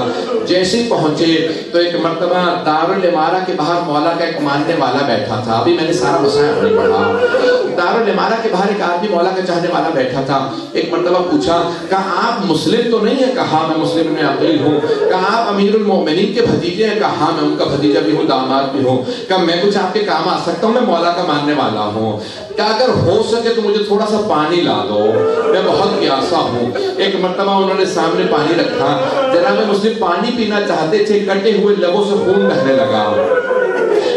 جیسے پہنچے تو ایک مرتبہ دارالامارہ کے باہر مولا کا ایک ماننے والا بیٹھا تھا۔ ابھی میں نے سارا مسائل نہیں پڑھا۔ دارالامارہ کے باہر ایک آدمی مولا کا چاہنے والا بیٹھا تھا۔ ایک مرتبہ پوچھا کہا آپ مسلم تو نہیں ہے؟ کہا میں مسلم میں عقیل ہوں۔ کہا آپ امیر المومنین کے بھتیجے ہیں؟ کہا ہاں میں ان کا بھتیجا بھی ہوں، داماد بھی ہوں۔ کہا میں کچھ آپ کے کام آ سکتا ہوں؟ میں مولا کا ماننے والا ہوں۔ کہ اگر ہو سکے تو مجھے تھوڑا سا پانی لا دو، میں بہت پیاسا ہوں۔ ایک مرتبہ انہوں نے سامنے پانی رکھا، جناب مسلم پانی پینا چاہتے تھے، کٹے ہوئے لبوں سے خون بہنے لگا۔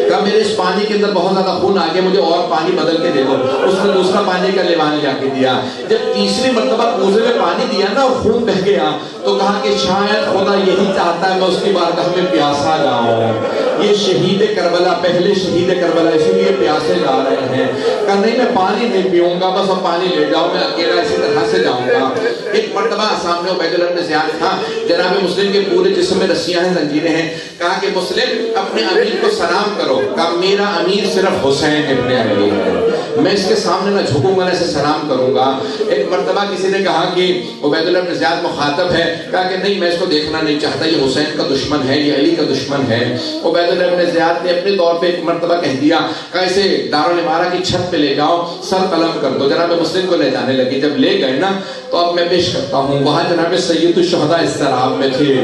کہا میرے اس پانی کے اندر بہت زیادہ خون آ گیا، مجھے اور پانی بدل کے دے دو۔ اس نے دوسرا پانی کا لیوان لا کے دیا۔ جب تیسری مرتبہ کوزے میں پانی دیا نا اور خون بہ گیا تو کہا کہ شاید خدا یہی چاہتا ہے میں اس کی بارگاہ میں پیاسا جاؤں۔ یہ شہید کربلا، پہلے شہید کربلا، اسی لیے پیاسے جا رہے ہیں۔ کہا نہیں میں پانی نہیں پیوں گا، بس اب پانی لے جاؤ، میں اکیلا اسی طرح سے جاؤں گا۔ ایک مرتبہ سامنے عبید اللہ بن زیاد تھا، جناب مسلم کے پورے جسم میں رسیاں ہیں، زنجیریں ہیں۔ کہا کہ مسلم اپنے امیر کو سلام کرو۔ کہا میرا امیر صرف حسین ابن علی ہے، میں اس کے سامنے نہ جھکوں گا نہ اسے سلام کروں گا۔ ایک مرتبہ کسی نے کہا کہ عبید اللہ بن زیاد مخاطب ہے، کہا کہ نہیں میں اس کو دیکھنا نہیں چاہتا، یہ حسین کا دشمن ہے، یہ علی کا دشمن ہے۔ عبید اللہ بن زیاد نے اپنے طور پہ ایک مرتبہ کہہ دیا کہ اسے دارالامارہ کی چھت پہ لے جاؤ، سر قلم کر دو۔ جناب مسلم کو لے جانے لگے، جب لے گئے نا تو اب میں پیش کرتا ہوں، وہاں جناب سید الشہداء اضطراب میں تھے۔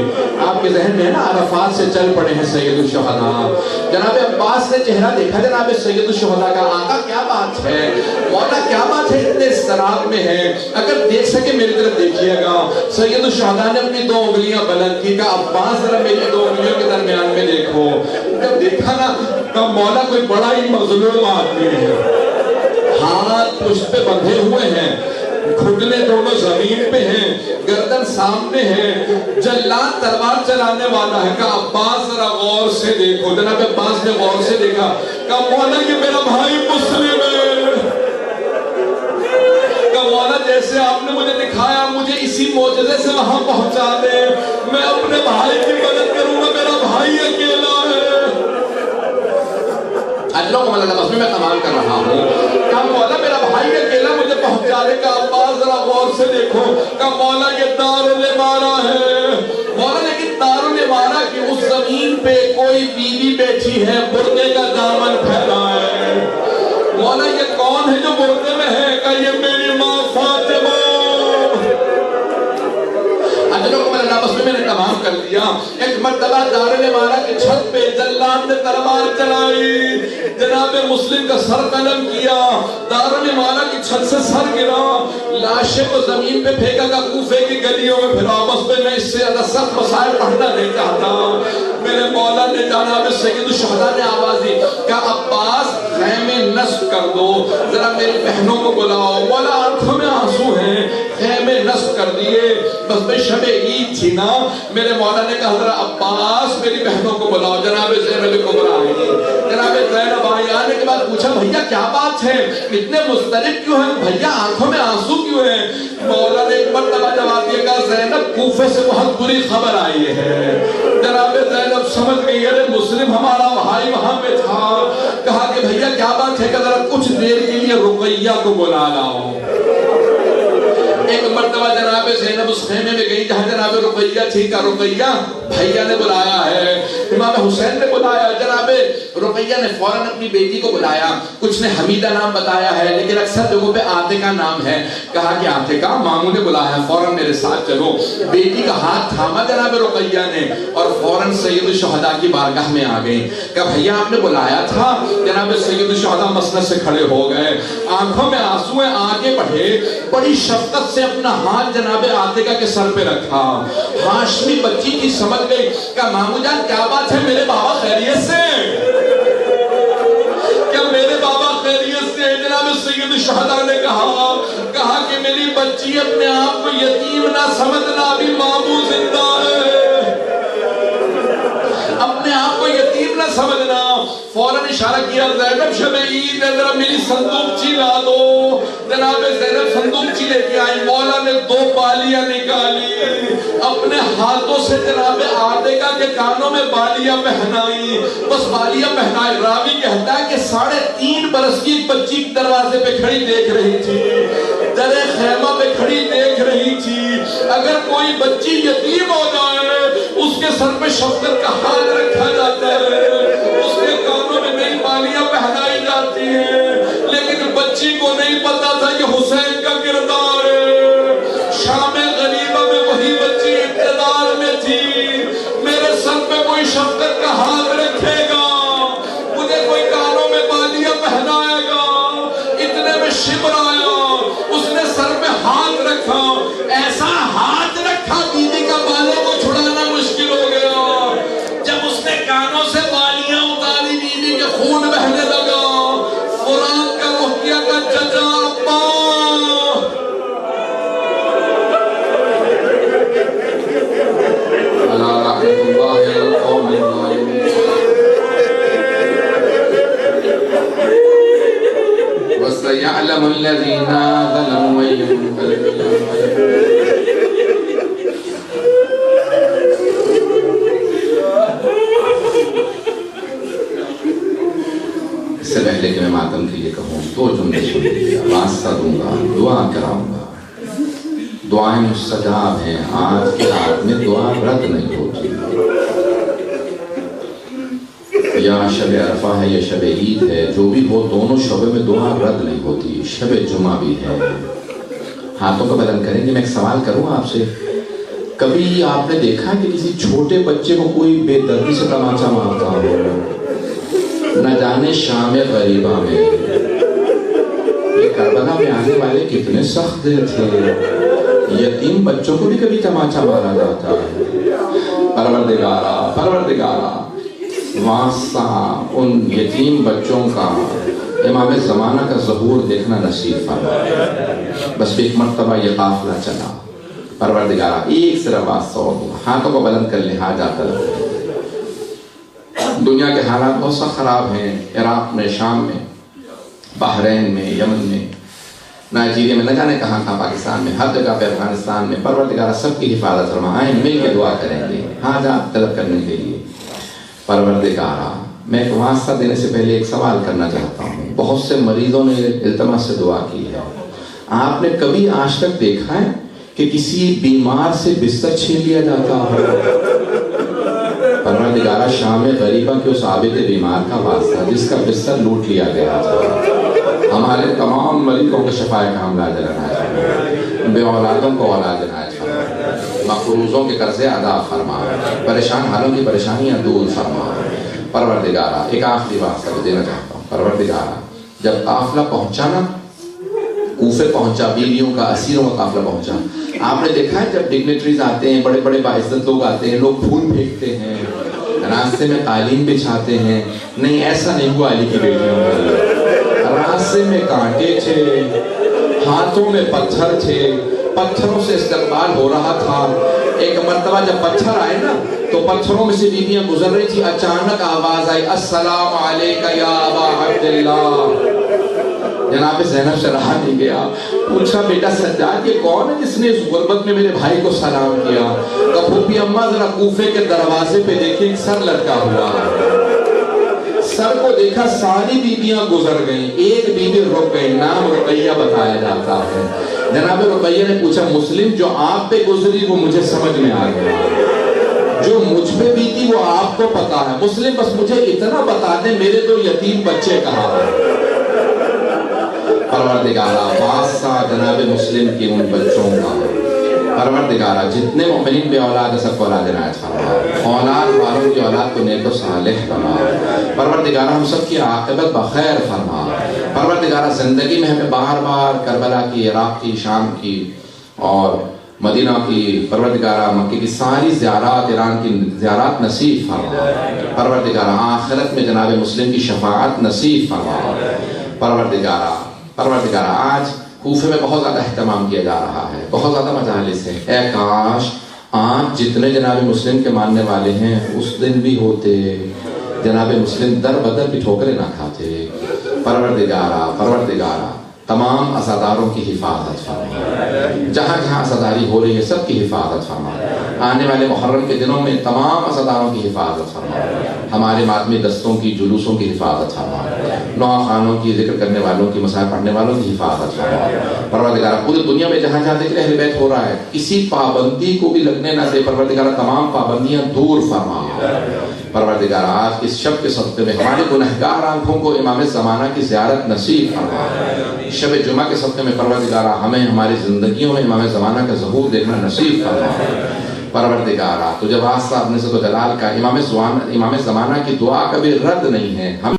آپ کے ذہن میں نا عرفات سے چل پڑے ہیں سید الشہداء۔ جناب عباس نے چہرہ دیکھا جناب سید الشہداء کا، آقا کیا بات ہے، مولا کیا بات ہے، اتنے اضطراب میں ہے، اگر دیکھ سکے میری طرف دیکھیے گا۔ سید الشہداء نے اپنی 2 انگلیاں بلند کی، کہا عباس ذرا میری 2 انگلیوں کے درمیان میں دیکھو۔ جب دیکھا نا کہا مولا کوئی بڑا ہی مظلوم آدمی ہے، ہاتھ پشت پہ بندھے ہوئے ہیں، گھٹنے دونوں زمین پہ ہیں، گردن سامنے ہے، جلاد تلوار چلانے والا ہے۔ کہا عباس ذرا غور سے دیکھو۔ جناب عباس نے غور سے دیکھا، کہا مولا یہ میرا بھائی مسلم ہے۔ کہا مولا جیسے آپ نے مجھے دکھایا مجھے اسی معجزے سے وہاں پہنچا دے، میں اپنے بھائی کی مدد کروں گا، میرا بھائی اکیلا ہے۔ اللہ کو بس میں تمام کر رہا ہوں۔ کہا مولا میرا بھائی اکیلا مجھے پہنچا دے۔ کہا عباس ذرا غور سے دیکھو۔ کہا مولا یہ دارالامارہ ہے۔ مولا لیکن دارالامارہ کی اس زمین پہ کوئی بیوی بیٹھی ہے، بردے کا دامن پھیلا ہے۔ مولا یہ کون ہے جو بردے میں ہے؟ کہا یہ میری ماں فاطمہ۔ اجلوں کو میں نے تمام کر دیا۔ ایک مرتبہ دارالامارہ کی چھت پہ جلاد نے تلوار چلائی، جناب مسلم کا سر قلم کیا، دارالامارہ کی چھت سے سر گرا، لاشیں کو زمین پہ پھینکا، کہ کوفے کی گلیوں میں پھرا۔ بس میں اس سے زیادہ سخت مسائل پڑھنا نہیں چاہتا۔ میرے مولا نے جناب سید الشہداء نے آواز دی کہ عباس خیمے نصب کر دو، ذرا میری بہنوں کو بلاؤ۔ مولا آنکھوں میں آنسو ہیں، خیمے نصب کر دیے۔ بس میں شب عید تھی نا، میرے مولا نے کہا ذرا عباس میری بہنوں کو بلاؤ۔ جناب زینب کبریٰ آئی، جناب زینب آئی، آنے کے بعد پوچھا بھیا کیا بات ہے، اتنے مضطرب کیوں ہیں بھیا، آنکھوں میں آنسو کیوں ہیں؟ مولا نے ایک مرتبہ جواب دیا، کہا زینب کوفے سے بہت بری خبر آئی ہے۔ جناب زینب سمجھ گئی ارے مسلم ہمارا بھائی وہاں پہ تھا۔ کہا کہ بھیا کیا بات ہے، کہ ذرا کچھ دیر کے لیے رقیہ کو بلا لاؤ۔ ایک مرتبہ جناب زینب اس خیمے میں گئی جہاں جناب رقیہ تھی، کہ رقیہ بھیا نے بلایا ہے، امام حسین نے بلایا۔ جناب رقیہ نے فوراً اپنی بیٹی کو بلایا، کچھ نے حمیدہ نام بتایا ہے لیکن اکثر جگہوں پہ عاتقہ نام ہے۔ کہا کہ عاتقہ ماموں نے بلایا، فوراً میرے ساتھ چلو۔ بیٹی کا ہاتھ تھاما جناب رقیہ نے اور فوراً سید الشہداء کی بارگاہ میں آ گئی۔ کہا بھیا آپ نے بلایا تھا؟ جناب سید الشہداء مسند سے کھڑے ہو گئے، آنکھوں میں آنسو ہیں، آگے بڑھے، بڑی شفقت سے اپنا ہاتھ جناب عاتقہ کے سر پہ رکھا۔ ہاشمی بچی کی سمجھ گئی کہ مامو جان کیا بات ہے، میرے بابا خیریت سے؟ کیا میرے بابا خیریت سے؟ شہداء نے کہا کہ میری بچی اپنے آپ کو یتیم نہ سمجھنا، ابھی ماموں زندہ ہے، اپنے آپ کو یتیم نہ سمجھنا۔ فوراً اشارہ کیا، زینب شب عید ہے، ذرا میری صندوقچی لا دو۔ جناب زینب صندوقچی لے کے آئی، مولا نے 2 بالیاں نکالی، اپنے ہاتھوں سے جناب عاتقہ کے کانوں میں بالیاں پہنائی، بس بالیاں پہنائی۔ راوی کہتا ہے کہ 3.5 برس کی ایک بچی دروازے پہ کھڑی دیکھ رہی تھی، درے خیمہ پہ کھڑی دیکھ رہی تھی۔ اگر کوئی بچی یتیم ہو جائے، اس کے سر پہ شفقت کا ہاتھ رکھا جاتا ہے، اس کے کانوں میں نئی بالیاں پہنائی جاتی ہیں، لیکن بچی کو نہیں پتا تھا کہ حسین کا کردار ہے۔ شام غریبہ میں وہی بچی ابتدار میں تھی، میرے سر پہ کوئی شفقت کا ہاتھ رکھے گا، مجھے کوئی کانوں میں بالیاں پہنائے گا۔ اتنے میں شبر آیا، اس نے سر پہ ہاتھ رکھا، ایسا ہاتھ رکھا بیوی کا بالوں کو چھڑانا مشکل ہو گیا۔ جب اس نے کانوں سے بالیاں اتاری، بیوی کے خون بہنے لگا۔ فرات کا رقیہ کا چچا ابا، علی رحمت اللہ القوم الظالمین، وَسَيَعْلَمُ الَّذِينَ ظَلَمُوا وَيُنبَذُونَ۔ اس سے پہلے کہ میں ماتم کے لیے کہوں، 2 جملے سن لیجیے، واسطہ دوں گا، دعا کراؤں گا۔ دعائیں مستجاب ہیں، آج کی رات میں دعا رد نہیں ہوتی۔ یا شب عرفہ ہے یا شب عید ہے، جو بھی ہو دونوں شبوں میں دعا رد نہیں ہوتی۔ شب جمعہ بھی ہے۔ ہاتھوں کا بلند کریں گے۔ میں ایک سوال کروں آپ سے، کبھی آپ نے دیکھا کہ کسی چھوٹے بچے کو کوئی بے دردی سے تماچا مارتا ہو؟ نہ جانے شام غریبہ میں یہ کربلا میں آنے والے کتنے سخت دل تھے، یتیم بچوں کو بھی کبھی تماچا مارا جاتا ہے۔ پروردگارا واسطہ ان یتیم بچوں کا امام زمانہ کا ظہور دیکھنا نصیب فرما۔ بس ایک مرتبہ یہ قافلہ چلا، پروردگارا ایک صرف واسطہ ہو، ہاتھوں کو بلند کر لے، حاجات طلب۔ دنیا کے حالات بہت سخت خراب ہیں، عراق میں، شام میں، بحرین میں، یمن میں، نائجیریا میں، نہ جانے کہاں کہاں، پاکستان میں، ہر جگہ پہ، افغانستان میں۔ پروردگارہ سب کی حفاظت فرما۔ آئیں مل کے دعا کریں گے حاجات طلب کرنے کے لیے۔ پروردگارہ میں ایک واسطہ دینے سے پہلے ایک سوال کرنا چاہتا ہوں۔ بہت سے مریضوں نے التماس سے دعا کی ہے، آپ نے کبھی آج تک دیکھا ہے کہ کسی بیمار سے بستر چھین لیا جاتا ہو؟ پروردگارہ شام غریبہ کے اس عابد بیمار کا واسطہ جس کا بستر لوٹ لیا گیا تھا، ہمارے تمام مریضوں کو شفائے کاملہ عنایت فرما، بے اولادوں کو اولاد عنایت فرما، مقروضوں کے قرضے ادا فرما، پریشان حالوں کی پریشانیاں دور فرما۔ پروردگارہ ایک آخری واسطہ دینا چاہتا ہوں۔ پروردگارہ جب قافلہ پہنچا نا، کوفے پہنچا، بیویوں کا، اسیروں کا قافلہ پہنچا، آپ نے دیکھا ہے جب ڈگنیٹریز آتے ہیں، بڑے بڑے باعزت لوگ آتے ہیں، لوگ پھول پھینکتے ہیں، راستے میں قالین بچھاتے ہیں؟ نہیں، ایسا نہیں ہوا علی کی بیٹیوں میں۔ راستے میں کانٹے تھے، ہاتھوں میں پتھر تھے، پتھروں سے استقبال ہو رہا تھا۔ ایک مرتبہ جب پتھر آئے نا تو پتھروں میں سے بیویاں گزر رہی تھی، اچانک آواز آئی، السلام علیکہ یا ابا عبداللہ۔ جناب زینب سے رہا نہیں گیا، پوچھا بیٹا سجاد یہ کون ہے جس نے اس غربت میں میرے بھائی کو سلام کیا؟ کہا پھوپھی اماں ذرا کوفے کے دروازے پہ دیکھیں، سر لٹکا ہوا ہے۔ سر کو دیکھا، ساری بیویاں گزر گئیں، ایک بیوی رک گئی، نام رقیہ بتایا جاتا ہے۔ جناب رقیہ نے پوچھا مسلم جو آپ پہ گزری وہ مجھے سمجھ میں آ گیا، جو مجھ پہ بیتی وہ آپ کو پتا ہے، مسلم بس مجھے اتنا بتا دیں میرے 2 یتیم بچے کہاں ہیں؟ پروردگارہ واسطہ جناب مسلم کی ان بچوں کا، پروردگارہ جتنے مومنین بے اولاد ہیں سب کو اولاد عنایت فرما، اولاد والوں کی اولاد کو نیک و صالح بنا، پروردگارہ ہم سب کی عاقبت بخیر فرما، پروردگارہ زندگی میں ہمیں بار بار کربلا کی، عراق کی، شام کی اور مدینہ کی، پروردگارہ مکے کی ساری زیارات، ایران کی زیارات نصیب فرما، پروردگارہ آخرت میں جناب مسلم کی شفاعت نصیب فرما، پروردگارہ پروردگار آج کوفے میں بہت زیادہ اہتمام کیا جا رہا ہے، بہت زیادہ مجالس ہیں، اے کاش آج جتنے جناب مسلم کے ماننے والے ہیں اس دن بھی ہوتے، جناب مسلم در بدر بھی ٹھوکریں نہ کھاتے۔ پروردگارا تمام عزاداروں کی حفاظت فرما، جہاں جہاں عزاداری ہو رہی ہے سب کی حفاظت فرما، آنے والے محرم کے دنوں میں تمام عزاداروں کی حفاظت فرما، ہمارے ماتمی دستوں کی جلوسوں کی حفاظت فرما، نوخانوں کی ذکر کرنے والوں کی مسائل پڑھنے والوں کی حفاظت فرما۔ پروردگارا پوری دنیا میں جہاں جہاں ذکر اہل بیت ہو رہا ہے کسی پابندی کو بھی لگنے نہ دے، پروردگارا تمام پابندیاں دور فرما۔ پروردگارا آج اس شب کے صدقے میں ہمارے گنہگار آنکھوں کو امام زمانہ کی زیارت نصیب فرما، شب جمعہ کے صدقے میں پروردگارا ہمیں ہماری زندگیوں میں امام زمانہ کا ظہور دیکھنا نصیب فرما۔ پروردگارا تجھے واسطہ اپنے عزت و جلال کا امام زمانہ کی دعا کبھی رد نہیں ہے، ہم